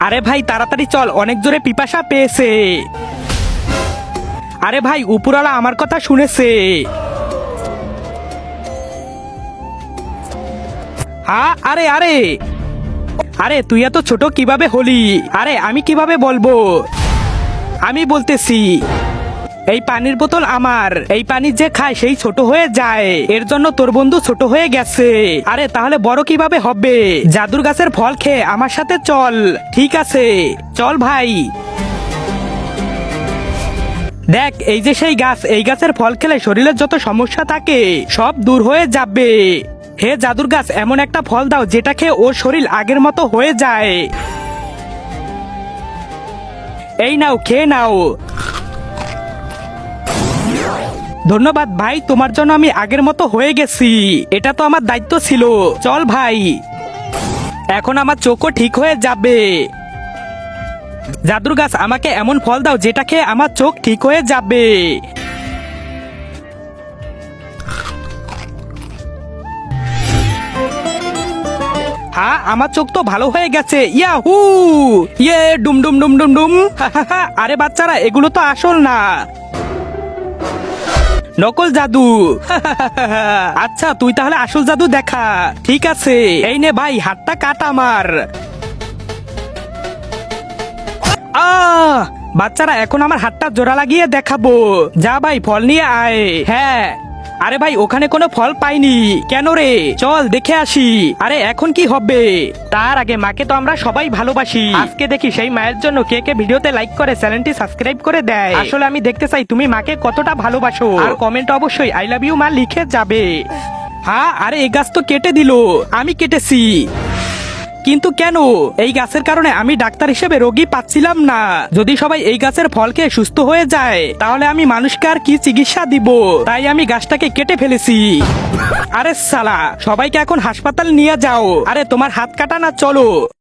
আরে ভাই তাড়াতাড়ি চল, অনেক জোরে পিপাসা পেয়েছে। আরে ভাই উপরওয়ালা আমার কথা শুনেছে। হ্যাঁ আরে আরে আরে তুই এত ছোট কিভাবে হলি? আরে আমি কিভাবে বলবো? আমি বলতেছি এই পানির বোতল আমার, এই পানি যে খায় সেই ছোট হয়ে যায়, এর জন্য তোর বন্ধু ছোট হয়ে গেছে। আরে তাহলে বড় কিভাবে হবে? জাদুর গাছের ফল খেয়ে আমার সাথে চল। ঠিক আছে চল ভাই। দেখ এই যে সেই গাছ, এই গাছের ফল খেলে শরীরের যত সমস্যা থাকে সব দূর হয়ে যাবে। হে জাদুর গাছ, এমন একটা ফল দাও যেটা খেয়ে ওর শরীর আগের মতো হয়ে যায়। এই নাও, খেয়ে নাও। ধন্যবাদ ভাই, তোমার জন্য আমি আগের মতো হয়ে গেছি। এটা তো আমার দায়িত্ব ছিল। চল ভাই, এখন আমার চোখও ঠিক হয়ে যাবে। জাদুর গাছ আমাকে এমন ফল দাও যেটা খেয়ে আমার চোখ ঠিক হয়ে যাবে। হ্যাঁ আমার চোখ তো ভালো হয়ে গেছে। ইয়াহু, ইয়ে ডুম ডুম ডুম ডুম ডুম। আরে বাচ্চারা, এগুলো তো আসল না, নকল জাদু। আচ্ছা তুই তাহলে আসল জাদু দেখা। ঠিক আছে এই নে ভাই, হাতটা কাট আমার। বাচ্চারা এখন আমার হাতটা জোড়া লাগিয়ে দেখাবো। যা ভাই ফল নিয়ে আয়। হ্যাঁ আরে ভাই ওখানে কোনো ফল পাইনি। কেন রে? চল দেখে আসি। আরে এখন কি হবে? তার আগে মাকে তো আমরা সবাই ভালোবাসি। আজকে দেখি সেই মায়ের জন্য কে কে ভিডিওতে লাইক করে চ্যানেলটি সাবস্ক্রাইব করে দেয়। আসলে আমি দেখতে চাই তুমি মাকে কতটা ভালোবাসো। আর কমেন্ট অবশ্যই আই লাভ ইউ মা লিখে যাবে। হ্যাঁ আরে এই গাছ তো কেটে দিল। আমি কেটেছি কিন্তু কেন? এই গাছের কারণে আমি ডাক্তার হিসেবে রোগী পাচ্ছিলাম না। যদি সবাই এই গাছের ফল খেয়ে সুস্থ হয়ে যায় তাহলে আমি মানুষকে আর কি চিকিৎসা দিব? তাই আমি গাছটাকে কেটে ফেলেছি। আরে সালা, সবাইকে এখন হাসপাতাল নিয়ে যাও। আরে তোমার হাত কাটা না, চলো।